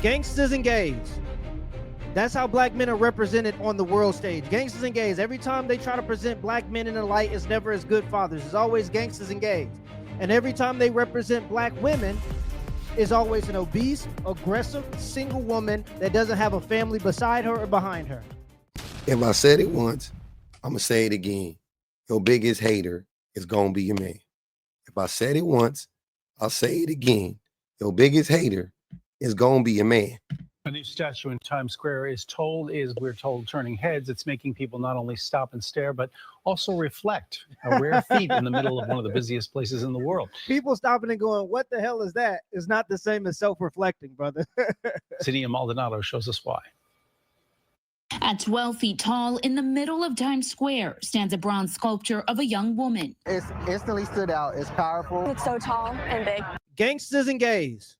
Gangsters and gays. That's how black men are represented on the world stage. Gangsters and gays. Every time they try to present black men in the light, it's never as good fathers. It's always gangsters and gays. And every time they represent black women, it's always an obese, aggressive, single woman that doesn't have a family beside her or behind her. If I said it once, I'm going to say it again. Your biggest hater is going to be your man. If I said it once, I'll say it again. Your biggest hater is going to be your man. A new statue in Times Square we're told, turning heads. It's making people not only stop and stare, but also reflect. A rare feat in the middle of one of the busiest places in the world. People stopping and going, what the hell is that? It's not the same as self-reflecting, brother. Cydia Maldonado shows us why. At 12 feet tall, in the middle of Times Square, stands a bronze sculpture of a young woman. It's instantly stood out. It's powerful. It's so tall and big. Gangsters and gays.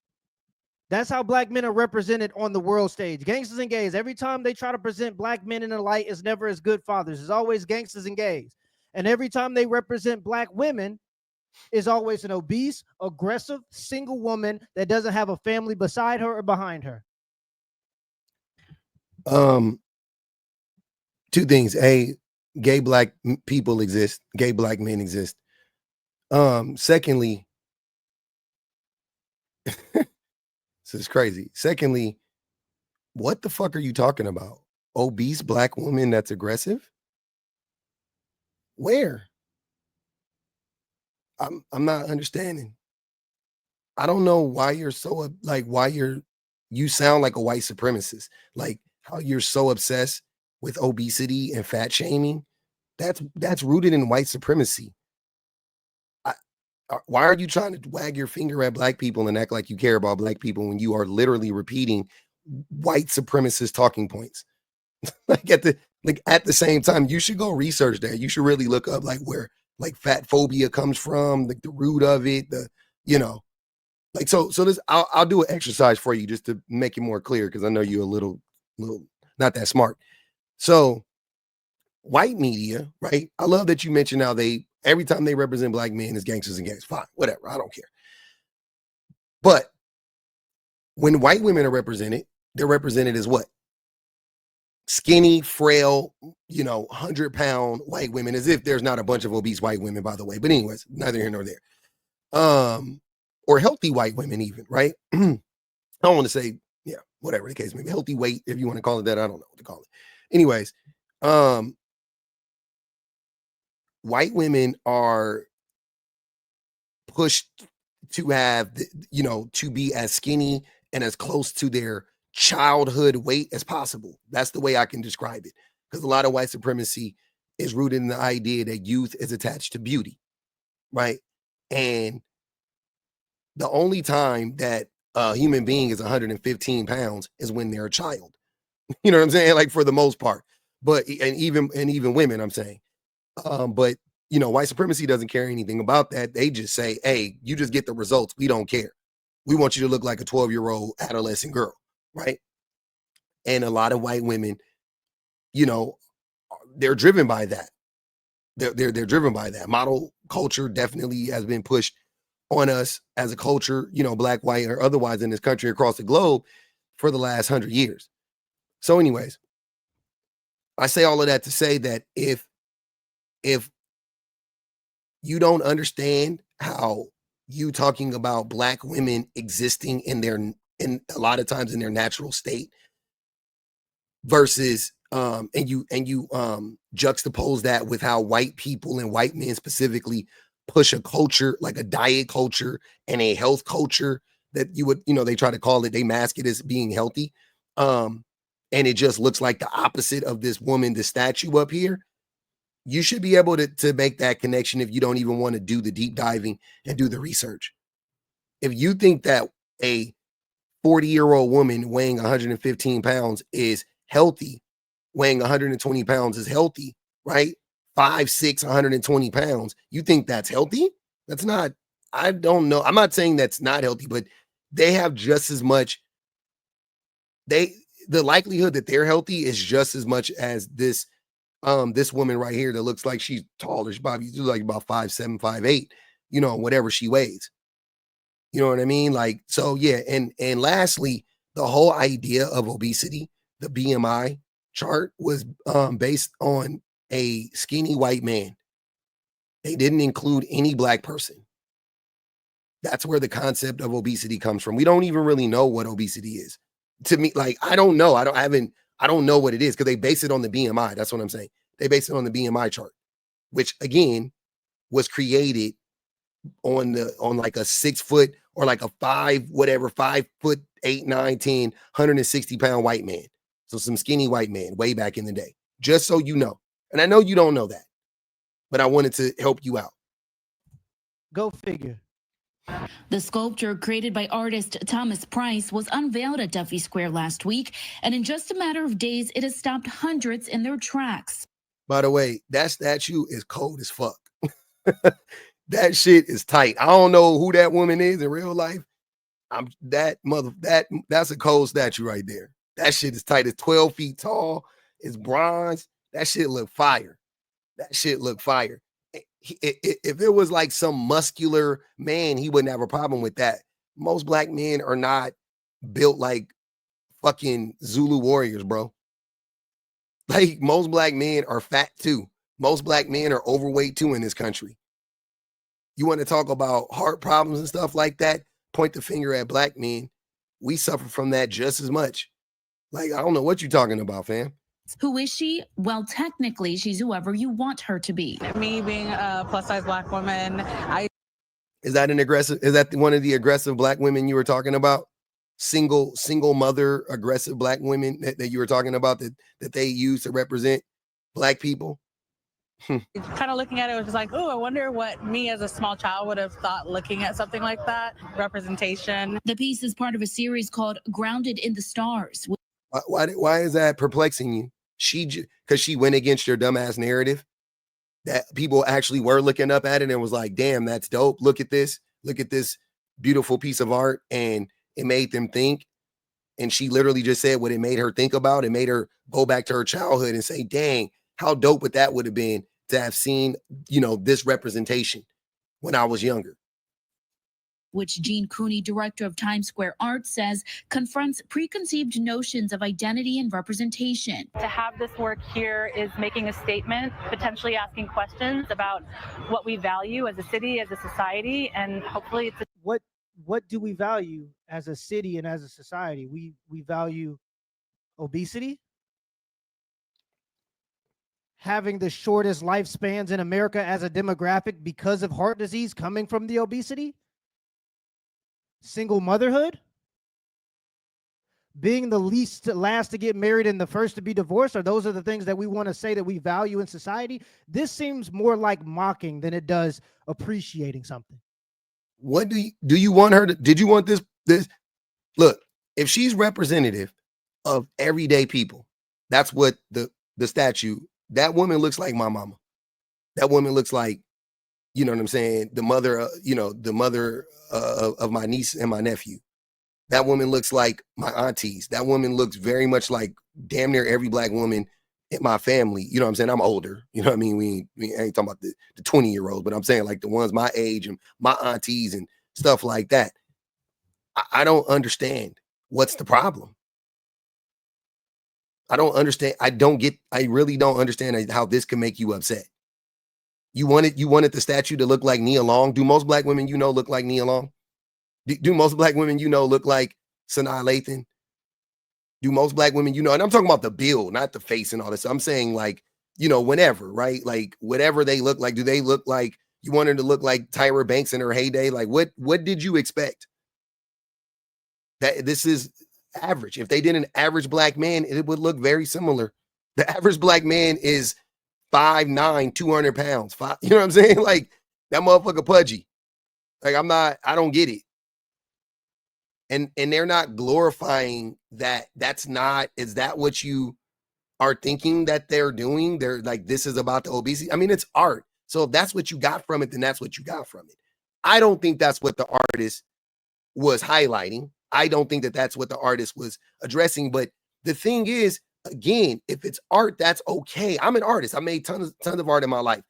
That's how black men are represented on the world stage. Gangsters and gays. Every time they try to present black men in the light, it's never as good fathers. It's always gangsters and gays. And every time they represent black women, it's always an obese, aggressive, single woman that doesn't have a family beside her or behind her. Two things. A, gay black people exist. Gay black men exist. Secondly, this is crazy. Secondly, what the fuck are you talking about? Obese black woman that's aggressive? Where? I'm not understanding. I don't know why you're so you sound like a white supremacist. Like how you're so obsessed with obesity and fat shaming. That's rooted in white supremacy. Why are you trying to wag your finger at black people and act like you care about black people when you are literally repeating white supremacist talking points? At the same time, you should go research that. You should really look up where fat phobia comes from, the root of it, so this I'll do an exercise for you just to make it more clear, because I know you're a little not that smart. So white media, right? I love that you mentioned how every time they represent black men as gangsters and gays. Fine, whatever. I don't care. But when white women are represented, they're represented as what? Skinny, frail, 100-pound white women, as if there's not a bunch of obese white women, by the way. But anyways, neither here nor there. Or healthy white women even, right? I don't want to say, whatever the case may be. Healthy weight, if you want to call it that. I don't know what to call it. Anyways, white women are pushed to have, to be as skinny and as close to their childhood weight as possible. That's the way I can describe it. Because a lot of white supremacy is rooted in the idea that youth is attached to beauty, right? And the only time that a human being is 115 pounds is when they're a child. You know what I'm saying? For the most part. But and even women, I'm saying. But white supremacy doesn't care anything about that. They just say, hey, you just get the results. We don't care. We want you to look like a 12-year-old adolescent girl, right? And a lot of white women, they're driven by that. They're driven by that. Model culture definitely has been pushed on us as a culture, black, white, or otherwise in this country, across the globe, for the last 100 years. So anyways, I say all of that to say that if you don't understand how you talking about black women existing in a lot of times in their natural state versus and you juxtapose that with how white people and white men specifically push a culture, like a diet culture and a health culture that you would, they try to call it, they mask it as being healthy. And it just looks like the opposite of this woman, the statue up here. You should be able to make that connection if you don't even want to do the deep diving and do the research. If you think that a 40-year-old woman weighing 115 pounds is healthy, weighing 120 pounds is healthy, right? 5'6", 120 pounds. You think that's healthy? That's not, I don't know. I'm not saying that's not healthy, but they have just as much, the likelihood that they're healthy is just as much as this woman right here that looks like she's taller. She's probably like about 5'7", 5'8", whatever she weighs. You know what I mean? So yeah. And lastly, the whole idea of obesity, the BMI chart, was based on a skinny white man. They didn't include any black person. That's where the concept of obesity comes from. We don't even really know what obesity is. To me, like, I don't know. I don't know what it is because they base it on the BMI. That's what I'm saying. They base it on the BMI chart, which again was created on like a 6 foot or like a 5 foot 8, 9, 10, 160 pound white man. So some skinny white man way back in the day, just so you know. And I know you don't know that, but I wanted to help you out. Go figure. The sculpture, created by artist Thomas Price, was unveiled at Duffy Square last week, and in just a matter of days, it has stopped hundreds in their tracks. By the way, that statue is cold as fuck. That shit is tight. I don't know who that woman is in real life. That's a cold statue right there. That shit is tight. It's 12 feet tall. It's bronze. That shit look fire. That shit look fire. If it was like some muscular man, he wouldn't have a problem with that. Most black men are not built like fucking Zulu warriors, bro. Like, most black men are fat too. Most black men are overweight too in this country. You want to talk about heart problems and stuff like that? Point the finger at black men. We suffer from that just as much. Like, I don't know what you're talking about, fam. Who is she? Well, technically, she's whoever you want her to be. Me being a plus-size black woman, Is that one of the aggressive black women you were talking about? Single mother aggressive black women that you were talking about that they use to represent black people? kind of looking at it was just like, oh, I wonder what me as a small child would have thought looking at something like that. Representation. The piece is part of a series called Grounded in the Stars. Why is that perplexing you? Because she went against your dumbass narrative that people actually were looking up at it and was like, damn, that's dope. Look at this beautiful piece of art. And it made them think. And she literally just said what it made her think about. It made her go back to her childhood and say, dang, how dope would have been to have seen, this representation when I was younger. Which Gene Cooney, director of Times Square Art, says confronts preconceived notions of identity and representation. To have this work here is making a statement, potentially asking questions about what we value as a city, as a society, and hopefully it's what do we value as a city and as a society? We value obesity, having the shortest lifespans in America as a demographic because of heart disease coming from the obesity, single motherhood, being the last to get married and the first to be divorced. Or those are the things that we want to say that we value in society. This seems more like mocking than it does appreciating something. What do you want her to? Did you want this? Look, if she's representative of everyday people, that's what the statue. That woman looks like my mama. That woman looks like, you know what I'm saying, the mother of my niece and my nephew. That woman looks like my aunties. That woman looks very much like damn near every black woman in my family. You know what I'm saying? I'm older. You know what I mean? We ain't talking about the 20-year-olds, but I'm saying like the ones my age and my aunties and stuff like that. I don't understand what's the problem. I don't understand. I really don't understand how this can make you upset. You wanted the statue to look like Nia Long. Do most black women look like Nia Long? Do most black women look like Sanaa Lathan? Do most black women and I'm talking about the build, not the face and all this. I'm saying like, whenever, right? Like whatever they look like, do they look like, you want her to look like Tyra Banks in her heyday? Like what did you expect? That this is average. If they did an average black man, it would look very similar. The average black man is 5'9", 200 pounds. You know what I'm saying? Like that motherfucker pudgy. Like I don't get it. And they're not glorifying that. Is that what you are thinking that they're doing? They're like, this is about the obesity. I mean, it's art. So if that's what you got from it, then that's what you got from it. I don't think that's what the artist was highlighting. I don't think that that's what the artist was addressing. But the thing is, again, if it's art, that's okay. I'm an artist. I made tons of art in my life.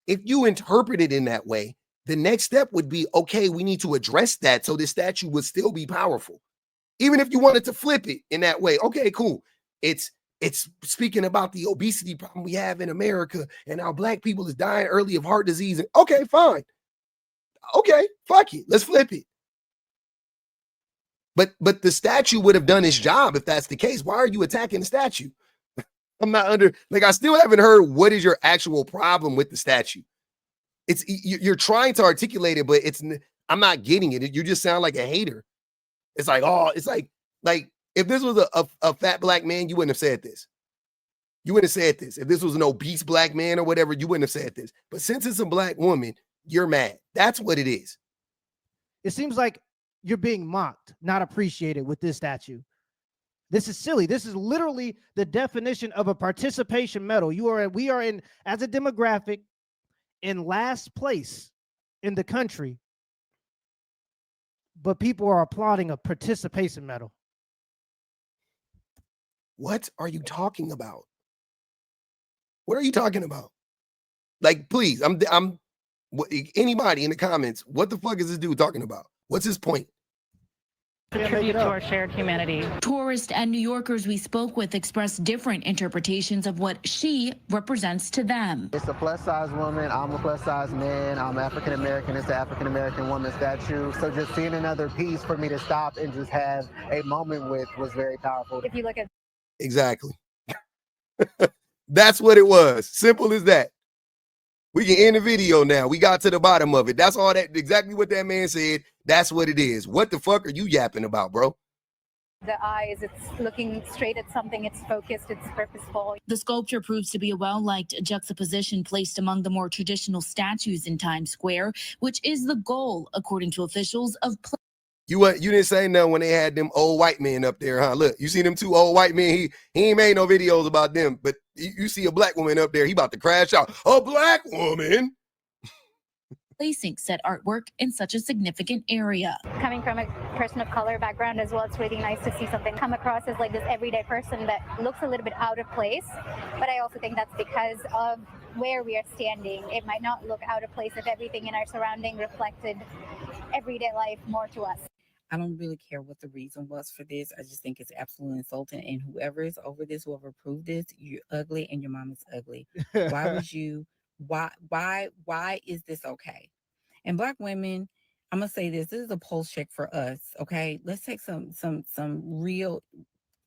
If you interpret it in that way, the next step would be, okay, we need to address that so this statue would still be powerful. Even if you wanted to flip it in that way, okay, cool. It's speaking about the obesity problem we have in America and how black people is dying early of heart disease. And okay, fine. Okay, fuck it. Let's flip it. But the statue would have done its job if that's the case. Why are you attacking the statue? I'm not I still haven't heard what is your actual problem with the statue. You're trying to articulate it, but I'm not getting it. You just sound like a hater. It's like, oh, it's like if this was a fat black man, you wouldn't have said this. You wouldn't have said this. If this was an obese black man or whatever, you wouldn't have said this. But since it's a black woman, you're mad. That's what it is. It seems like you're being mocked, not appreciated with this statue. This is silly. This is literally the definition of a participation medal. We are in, as a demographic, in last place in the country, but people are applauding a participation medal. What are you talking about? What are you talking about? Like, please, anybody in the comments, what the fuck is this dude talking about? What's his point? A tribute to our shared humanity. Tourists and New Yorkers we spoke with expressed different interpretations of what she represents to them. It's a plus size woman. I'm a plus size man. I'm African American. It's the African American woman statue. So just seeing another piece for me to stop and just have a moment with was very powerful. If you look at Exactly. That's what it was. Simple as that. We can end the video now. We got to the bottom of it. That's all that, exactly what that man said. That's what it is. What the fuck are you yapping about, bro? The eyes, it's looking straight at something, it's focused, it's purposeful. The sculpture proves to be a well-liked juxtaposition placed among the more traditional statues in Times Square, which is the goal, according to officials, of You didn't say nothing when they had them old white men up there, huh? Look, you see them two old white men, he ain't made no videos about them, but you see a black woman up there, he about to crash out. A black woman? placing said artwork in such a significant area. Coming from a person of color background as well, it's really nice to see something come across as like this everyday person that looks a little bit out of place. But I also think that's because of where we are standing. It might not look out of place if everything in our surrounding reflected everyday life more to us. I don't really care what the reason was for this. I just think it's absolutely insulting. And whoever is over this, whoever approved this, you're ugly and your mom is ugly. Why would you? Why is this okay? And Black women, I'm gonna say this is a pulse check for us. Okay, let's take some real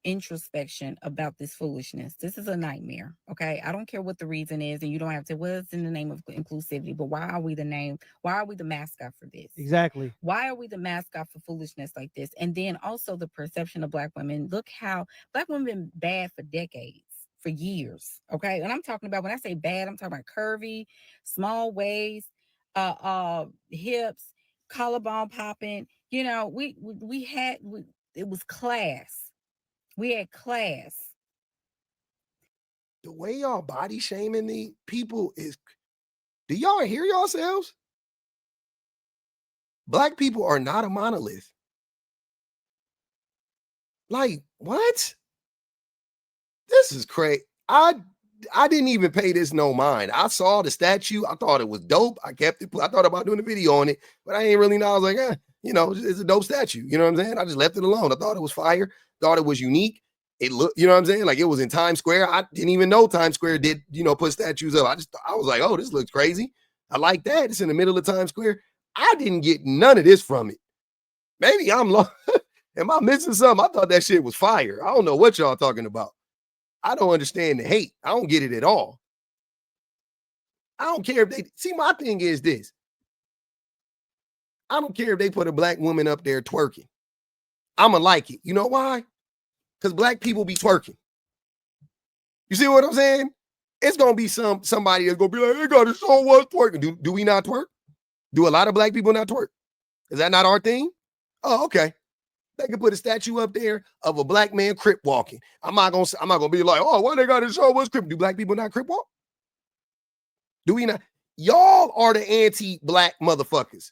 introspection about this foolishness. This is a nightmare. Okay, I don't care what the reason is, and you don't have to. Well, it's in the name of inclusivity, but why are we the mascot for this? Exactly. Why are we the mascot for foolishness like this? And then also the perception of Black women. Look how Black women been bad for decades. For years, okay? And I'm talking about, when I say bad, I'm talking about curvy, small waist, hips, collarbone popping. You know, it was class. We had class. The way y'all body shaming the people is, do y'all hear yourselves? Black people are not a monolith. Like, what? This is crazy. I didn't even pay this no mind. I saw the statue. I thought it was dope. I kept it. I thought about doing a video on it, but I ain't really know. I was like, it's a dope statue. You know what I'm saying? I just left it alone. I thought it was fire. Thought it was unique. It looked, you know what I'm saying? Like, it was in Times Square. I didn't even know Times Square did, put statues up. I was like, oh, this looks crazy. I like that. It's in the middle of Times Square. I didn't get none of this from it. Maybe I'm lost. Am I missing something? I thought that shit was fire. I don't know what y'all talking about. I don't understand the hate. I don't get it at all. I don't care if they see, my thing is this. I don't care if they put a Black woman up there twerking. I'ma like it. You know why? Because Black people be twerking. You see what I'm saying? It's gonna be somebody that's gonna be like, they gotta show us twerking. Do we not twerk? Do a lot of Black people not twerk? Is that not our thing? Oh, okay. They can put a statue up there of a Black man crip walking. I'm not gonna be like, oh, why they gotta show us crip? Do Black people not crip walk? Do we not? Y'all are the anti-Black motherfuckers.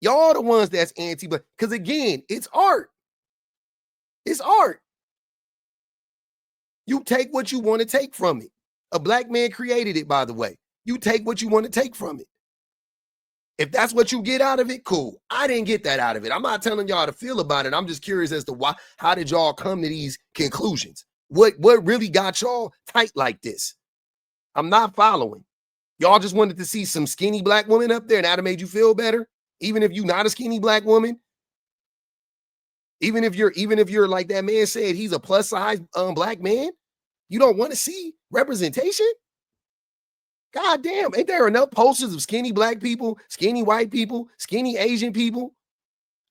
Y'all the ones that's anti-Black. Because again, it's art. It's art. You take what you want to take from it. A Black man created it, by the way. You take what you want to take from it. If that's what you get out of it, cool. I didn't get that out of it. I'm not telling y'all to feel about it. I'm just curious as to why. How did y'all come to these conclusions? What really got y'all tight like this? I'm not following. Y'all just wanted to see some skinny black woman up there, and that'd made you feel better, even if you're not a skinny black woman. Even if you're like that man said, he's a plus size black man, you don't want to see representation? God damn, ain't there enough posters of skinny black people, skinny white people, skinny Asian people?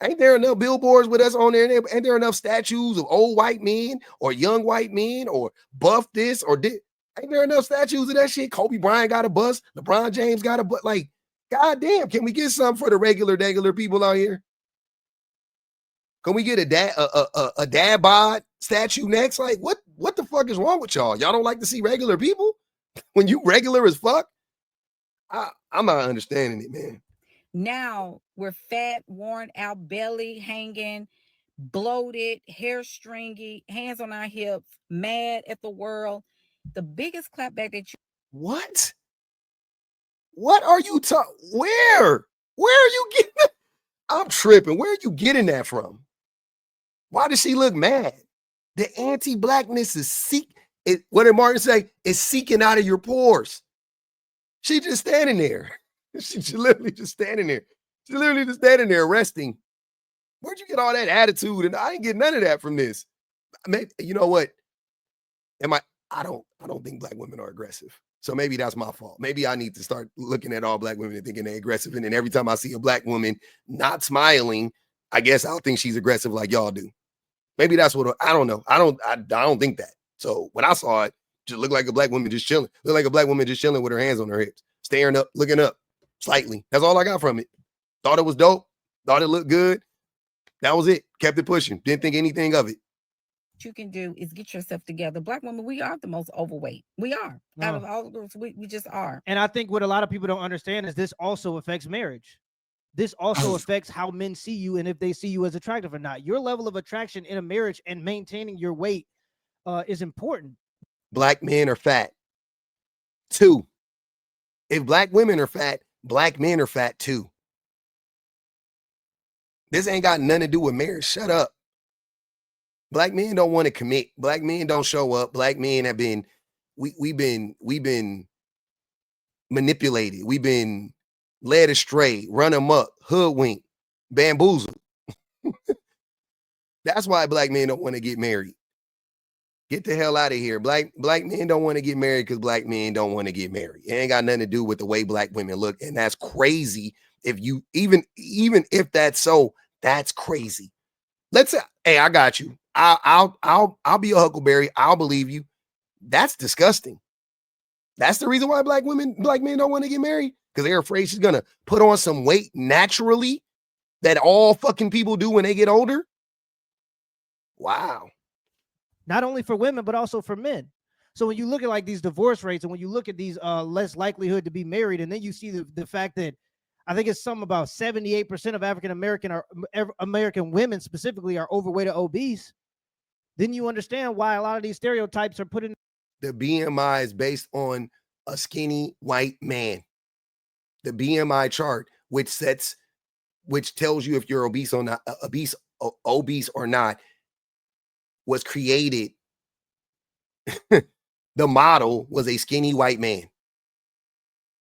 Ain't there enough billboards with us on there? Ain't there enough statues of old white men or young white men or buff this or this? Ain't there enough statues of that shit? Kobe Bryant got a bust. LeBron James got a bust. Like, God damn, can we get something for the regular people out here? Can we get a dad bod statue next? Like, what the fuck is wrong with y'all? Y'all don't like to see regular people when you regular as fuck? I'm not understanding it, man. Now we're fat, worn out, belly hanging, bloated, hair stringy, hands on our hips, mad at the world. The biggest clapback that you. What? What are you talking? Where are you getting that? I'm tripping. Where are you getting that from? Why does she look mad? The anti-blackness is what did Martin say? It's seeking out of your pores. She just standing there. She literally just standing there. She literally just standing there resting. Where'd you get all that attitude? And I didn't get none of that from this. Maybe, you know what? I don't think black women are aggressive. So maybe that's my fault. Maybe I need to start looking at all black women and thinking they're aggressive. And then every time I see a black woman not smiling, I guess I'll think she's aggressive like y'all do. Maybe that's what I don't know. I don't think that. So when I saw it, just looked like a black woman just chilling. Looked like a black woman just chilling with her hands on her hips, staring up, looking up slightly. That's all I got from it. Thought it was dope. Thought it looked good. That was it. Kept it pushing. Didn't think anything of it. What you can do is get yourself together. Black women, we are the most overweight. We are. Out of all the groups, we just are. And I think what a lot of people don't understand is this also affects marriage. This also affects how men see you and if they see you as attractive or not. Your level of attraction in a marriage and maintaining your weight is important. Black men are fat. 2, if black women are fat, black men are fat too. This ain't got nothing to do with marriage. Shut up. Black men don't want to commit. Black men don't show up. Black men have been, we've been manipulated. We've been led astray, run amok, hoodwinked, bamboozled. That's why black men don't want to get married. Get the hell out of here. Black men don't want to get married because black men don't want to get married. It ain't got nothing to do with the way black women look. And that's crazy. If you even if that's so, that's crazy. Let's say, hey, I got you. I'll be a huckleberry. I'll believe you. That's disgusting. That's the reason why black men don't want to get married, because they're afraid she's gonna put on some weight naturally that all fucking people do when they get older. Wow. Not only for women, but also for men. So when you look at like these divorce rates and when you look at these less likelihood to be married, and then you see the fact that I think it's something about 78% of American women specifically are overweight or obese, then you understand why a lot of these stereotypes are put in. The BMI is based on a skinny white man. The BMI chart, which tells you if you're obese or not, obese or not, was created. The model was a skinny white man,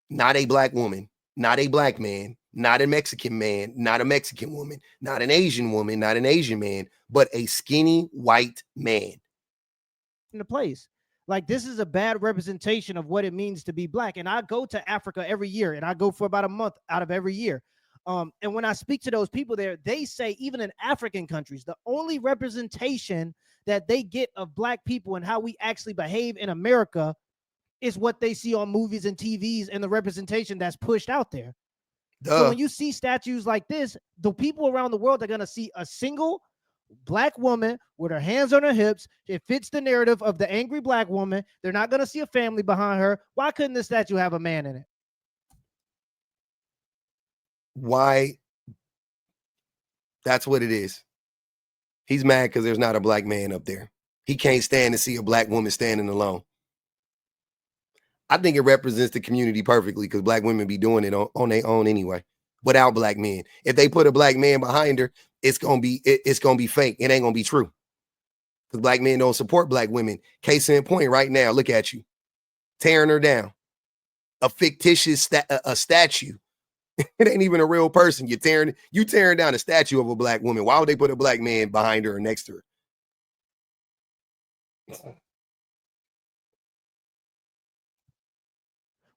not a black woman, not a black man, not a Mexican man, not a Mexican woman, not an Asian woman, not an Asian man, but a skinny white man. In the place. Like, this is a bad representation of what it means to be black. And I go to Africa every year, and I go for about a month out of every year. And when I speak to those people there, they say even in African countries, the only representation that they get of black people and how we actually behave in America is what they see on movies and TVs and the representation that's pushed out there. Duh. So when you see statues like this, the people around the world are going to see a single black woman with her hands on her hips. It fits the narrative of the angry black woman. They're not going to see a family behind her. Why couldn't this statue have a man in it? Why? That's what it is. He's mad because there's not a black man up there. He can't stand to see a black woman standing alone. I think it represents the community perfectly because black women be doing it on their own anyway. without black men. If they put a black man behind her, it's gonna be fake. It ain't gonna be true. Because black men don't support black women. Case in point, right now, look at you, tearing her down. A fictitious a statue. It ain't even a real person. You tearing down a statue of a black woman. Why would they put a black man behind her or next to her?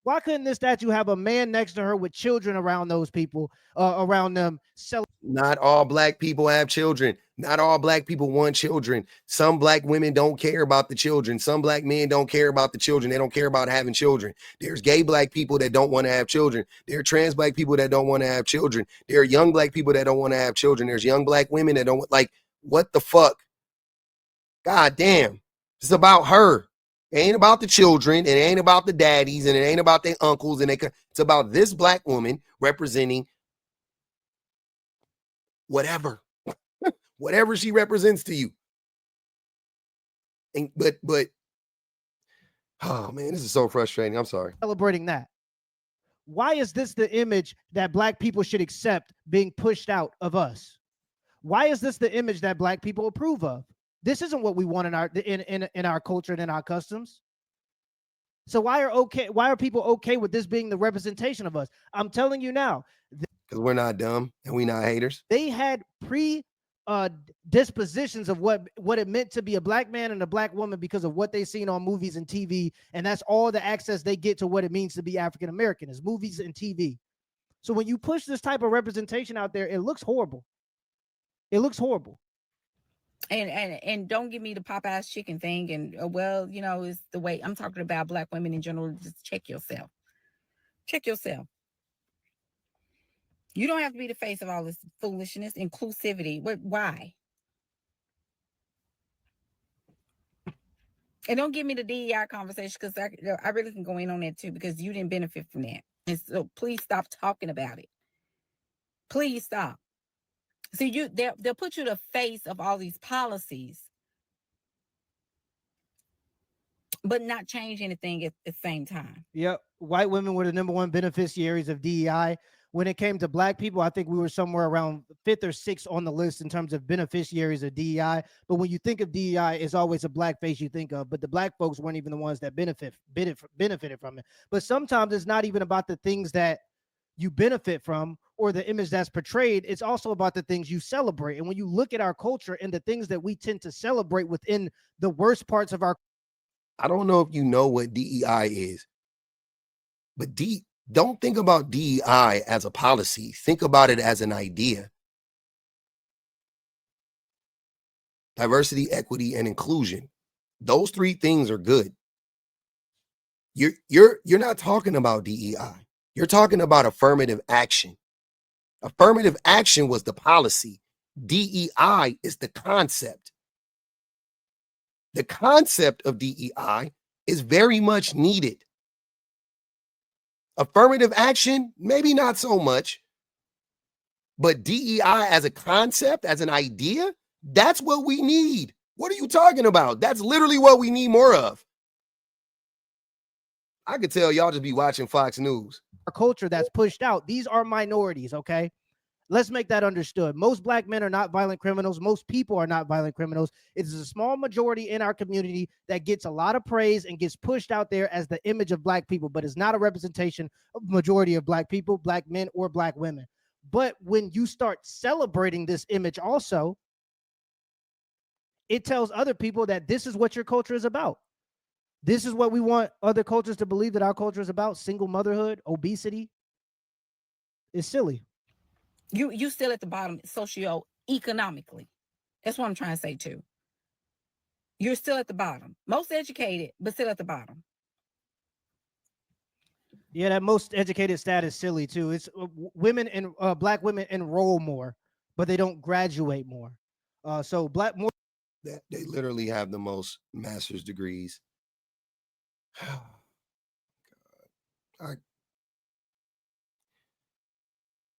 Why couldn't this statue have a man next to her with children around those people, around them? Not all black people have children. Not all black people want children. Some black women don't care about the children. Some black men don't care about the children. They don't care about having children. There's gay black people that don't want to have children. There are trans black people that don't want to have children. There are young black people that don't want to have children. There's young black women that don't like, what the fuck? God damn. It's about her. It ain't about the children. It ain't about the daddies, and it ain't about their uncles. And it's about this black woman representing whatever, whatever she represents to you. And but oh man, this is so frustrating. I'm sorry. Celebrating that. Why is this the image that black people should accept being pushed out of us? Why is this the image that black people approve of? This isn't what we want in our culture and in our customs. So why are people okay with this being the representation of us? I'm telling you now. Because we're not dumb and we're not haters. They had dispositions of what it meant to be a black man and a black woman because of what they've seen on movies and TV, and that's all the access they get to what it means to be African American is movies and TV. So when you push this type of representation out there, it looks horrible. It looks horrible. And don't give me the Popeye's chicken thing. And well, you know, it's the way I'm talking about black women in general. Just check yourself. Check yourself. You don't have to be the face of all this foolishness, inclusivity. Why? And don't give me the DEI conversation, because I really can go in on that too, because you didn't benefit from that. And so please stop talking about it. Please stop. See, they'll put you the face of all these policies, but not change anything at the same time. Yep. White women were the #1 beneficiaries of DEI. When it came to black people, I think we were somewhere around 5th or 6th on the list in terms of beneficiaries of DEI. But when you think of DEI, it's always a black face you think of. But the black folks weren't even the ones that benefited from it. But sometimes it's not even about the things that you benefit from or the image that's portrayed. It's also about the things you celebrate. And when you look at our culture and the things that we tend to celebrate within the worst parts of our, I don't know if you know what DEI is, but don't think about DEI as a policy. Think about it as an idea. Diversity, equity, and inclusion. Those 3 things are good. You're not talking about DEI. You're talking about affirmative action. Affirmative action was the policy. DEI is the concept. The concept of DEI is very much needed. Affirmative action, maybe not so much. But DEI as a concept, as an idea, that's what we need. What are you talking about? That's literally what we need more of. I could tell y'all just be watching Fox News. Our culture that's pushed out. These are minorities, okay? Let's make that understood. Most black men are not violent criminals. Most people are not violent criminals. It is a small majority in our community that gets a lot of praise and gets pushed out there as the image of black people, but it's not a representation of majority of black people, black men, or black women. But when you start celebrating this image also, it tells other people that this is what your culture is about. This is what we want other cultures to believe that our culture is about. Single motherhood, obesity. It's silly. You still at the bottom socio-economically. That's what I'm trying to say too. You're still at the bottom. Most educated, but still at the bottom. Yeah, that most educated stat is silly too. It's women and black women enroll more, but they don't graduate more. So black more. They literally have the most master's degrees. God.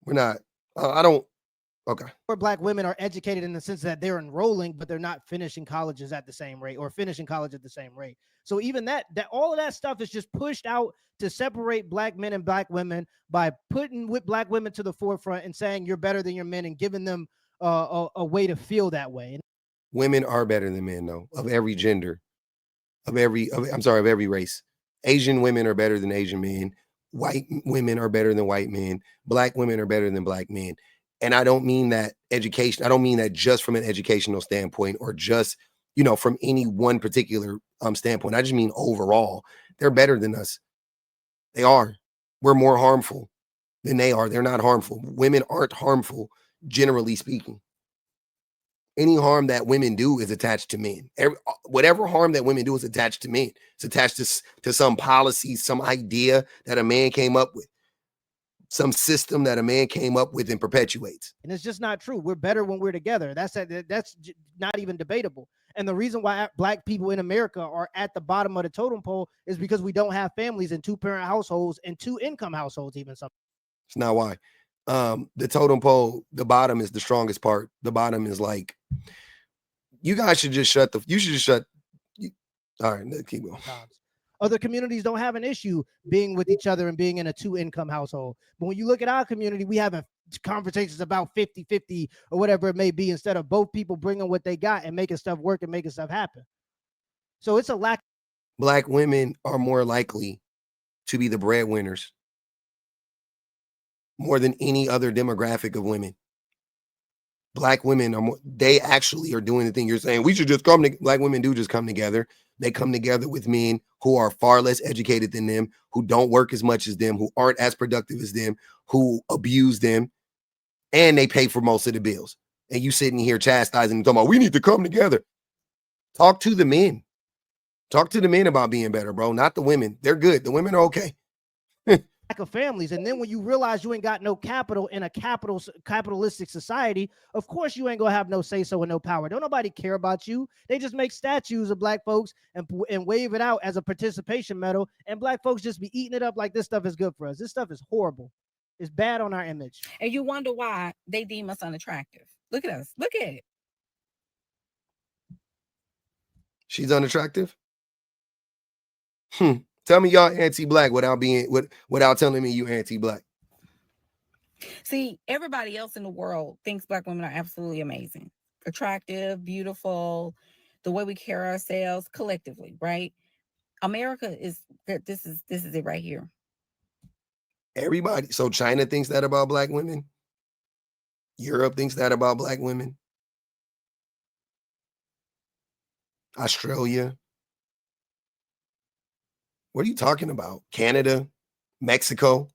We're not. I don't. Okay. Or black women are educated in the sense that they're enrolling, but they're not finishing colleges at the same rate or finishing college at the same rate. So even that all of that stuff is just pushed out to separate black men and black women by putting with black women to the forefront and saying you're better than your men and giving them a way to feel that way. Women are better than men, though, of every gender, of every race. Asian women are better than Asian men. White women are better than white men. Black women are better than black men. And I don't mean that education. I don't mean that just from an educational standpoint or just, from any one particular standpoint. I just mean overall, they're better than us. They are. We're more harmful than they are. They're not harmful. Women aren't harmful, generally speaking. Any harm that women do is attached to men. Whatever harm that women do is attached to men. It's attached to some policy, some idea that a man came up with. Some system that a man came up with and perpetuates. And it's just not true. We're better when we're together. That's not even debatable. And the reason why black people in America are at the bottom of the totem pole is because we don't have families in 2-parent households and 2-income households, even some. It's not why. The totem pole, the bottom is the strongest part. The bottom is like, you guys should just shut. All right, let's keep going. Other communities don't have an issue being with each other and being in a 2-income household. But when you look at our community, we have conversations about 50-50 or whatever it may be, instead of both people bringing what they got and making stuff work and making stuff happen. So it's a lack. Black women are more likely to be the breadwinners more than any other demographic of women. Black women they actually are doing the thing you're saying. We should just black women do just come together. They come together with men who are far less educated than them, who don't work as much as them, who aren't as productive as them, who abuse them, and they pay for most of the bills. And you sitting here chastising them, talking about, we need to come together. Talk to the men. Talk to the men about being better, bro, not the women. They're good. The women are okay. Of families. And then when you realize you ain't got no capital in a capitalistic society, of course you ain't gonna have no say so and no power. Don't nobody care about you. They just make statues of black folks and wave it out as a participation medal, and black folks just be eating it up like this stuff is good for us. This stuff is horrible. It's bad on our image. And you wonder why they deem us unattractive. Look at us. Look at it. She's unattractive? Tell me y'all anti-black without telling me you anti-black. See, everybody else in the world thinks black women are absolutely amazing, attractive, beautiful, the way we carry ourselves collectively, right? America is this is it right here. Everybody. So China thinks that about black women. Europe thinks that about black women. Australia. What are you talking about? Canada, Mexico?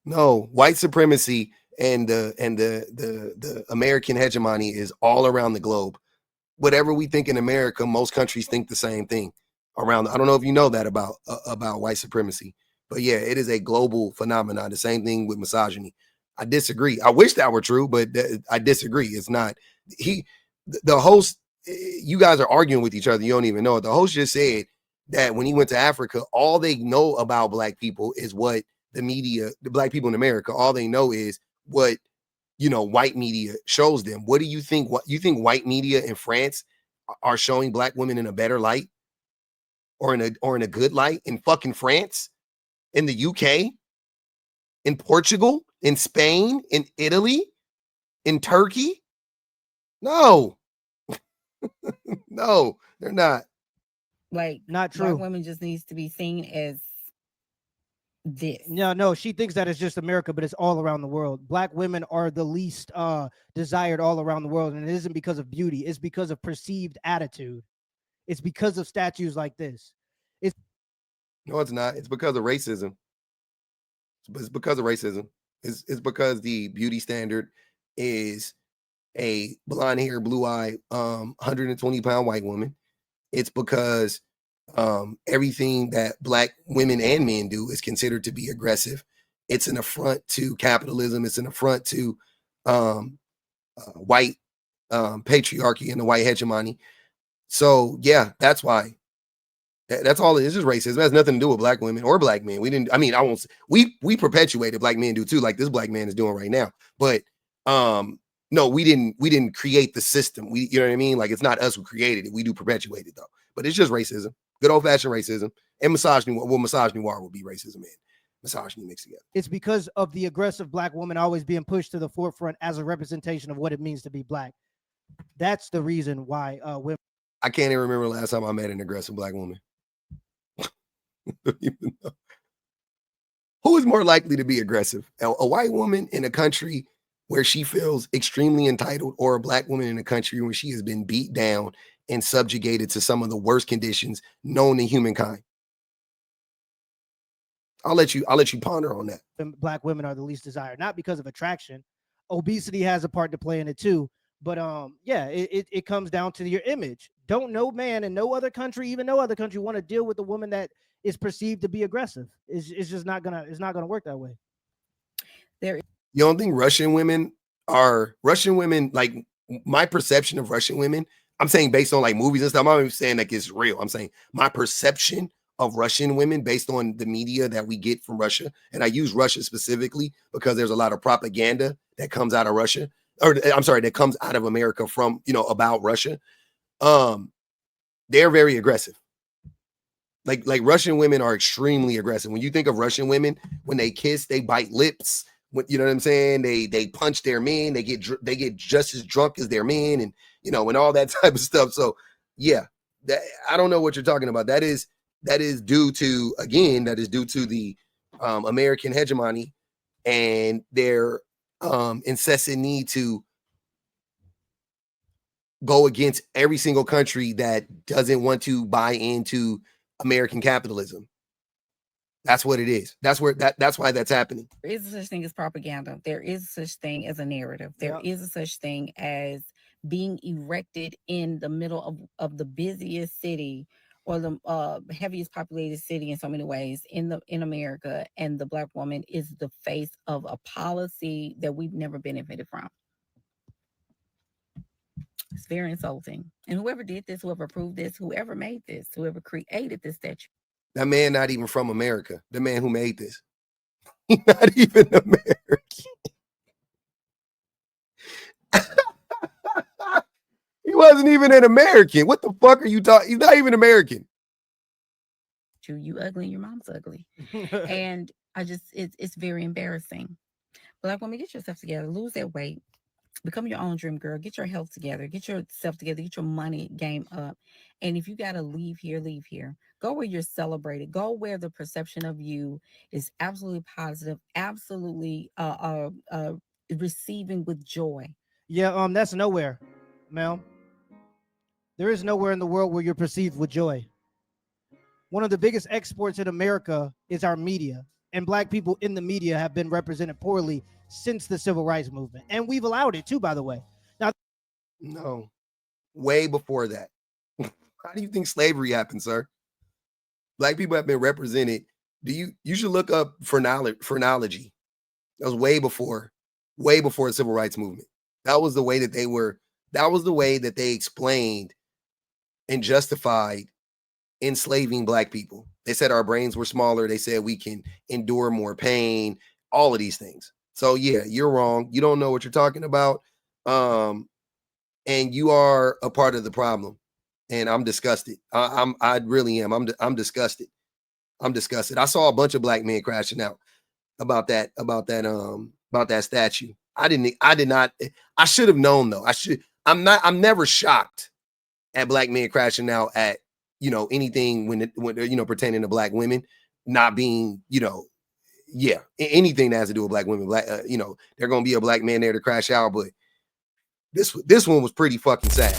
No, white supremacy and the American hegemony is all around the globe. Whatever we think in America, most countries think the same thing around. I don't know if you know that about white supremacy, but yeah, it is a global phenomenon. The same thing with misogyny. I disagree. I wish that were true, but I disagree. It's not. The host, you guys are arguing with each other. You don't even know it. The host just said that when he went to Africa, all they know about black people is what the media, the black people in America, all they know is what, white media shows them. What do you think? What you think white media in France are showing black women in a better light or in a good light in fucking France, in the UK, in Portugal, in Spain, in Italy, in Turkey? No. No, they're not. Like, not true. Black women just needs to be seen as this. No, she thinks that it's just America, but it's all around the world. Black women are the least desired all around the world, and it isn't because of beauty. It's because of perceived attitude. It's because of statues like this. No, it's not. It's because of racism. It's because of racism. It's because the beauty standard is a blonde hair, blue eye, 120-pound white woman. It's because everything that black women and men do is considered to be aggressive. It's an affront to capitalism. It's an affront to white patriarchy and the white hegemony. So yeah, that's why That's all it is. Just racism. It has nothing to do with black women or black men. We didn't. I mean, I won't. We perpetuated. Black men do too, like this black man is doing right now. But no, we didn't create the system. You know what I mean? Like it's not us who created it. We do perpetuate it though. But it's just racism, good old fashioned racism, and misogyny. Well, misogyny would be racism and misogyny mixed together. It's because of the aggressive black woman always being pushed to the forefront as a representation of what it means to be black. That's the reason why women. I can't even remember the last time I met an aggressive black woman. Who is more likely to be aggressive? A white woman in a country where she feels extremely entitled, or a black woman in a country where she has been beat down and subjugated to some of the worst conditions known to humankind? I'll let you ponder on that. Black women are the least desired, not because of attraction. Obesity has a part to play in it too. But yeah, it comes down to your image. Don't no man in no other country, even no other country, want to deal with a woman that is perceived to be aggressive. It's just not gonna work that way. You don't think Russian women, like my perception of Russian women, I'm saying based on like movies and stuff, I'm not even saying like it's real. I'm saying my perception of Russian women based on the media that we get from Russia. And I use Russia specifically because there's a lot of propaganda that comes out of Russia, or I'm sorry, that comes out of America from, about Russia. They're very aggressive. Like Russian women are extremely aggressive. When you think of Russian women, when they kiss, they bite lips. You know what I'm saying? They punch their men. They get just as drunk as their men, and and all that type of stuff. So yeah, I don't know what you're talking about. That is due to the American hegemony and their incessant need to go against every single country that doesn't want to buy into American capitalism. That's what it is. That's why that's happening. There is a such thing as propaganda. There is a such thing as a narrative. There is a such thing as being erected in the middle of the busiest city or the heaviest populated city in so many ways in America, and the black woman is the face of a policy that we've never benefited from. It's very insulting. And whoever did this, whoever approved this, whoever made this, whoever created this statue. That man not even from America. The man who made this. He's not even American. He wasn't even an American. What the fuck are you talking? He's not even American. You ugly and your mom's ugly. And it's very embarrassing. Black women, get yourself together, lose that weight. Become your own dream girl. Get your health together. Get yourself together. Get your money game up. And if you got to leave here, leave here. Go where you're celebrated. Go where the perception of you is absolutely positive, absolutely receiving with joy. Yeah, that's nowhere, Mel. There is nowhere in the world where you're perceived with joy. One of the biggest exports in America is our media. And black people in the media have been represented poorly since the civil rights movement. And we've allowed it too, by the way. Now, no, way before that. How do you think slavery happened, sir? Black people have been represented. You should look up phrenology. That was way before the civil rights movement. That was the way that they explained and justified enslaving black people. They said our brains were smaller. They said we can endure more pain, all of these things. So yeah, you're wrong. You don't know what you're talking about. And you are a part of the problem. And I'm disgusted. I really am. I'm disgusted. I'm disgusted. I saw a bunch of black men crashing out about that statue. I did not. I should have known though. I'm never shocked at black men crashing out at anything when pertaining to black women not being anything that has to do with black women. They're gonna be a black man there to crash out, but this one was pretty fucking sad.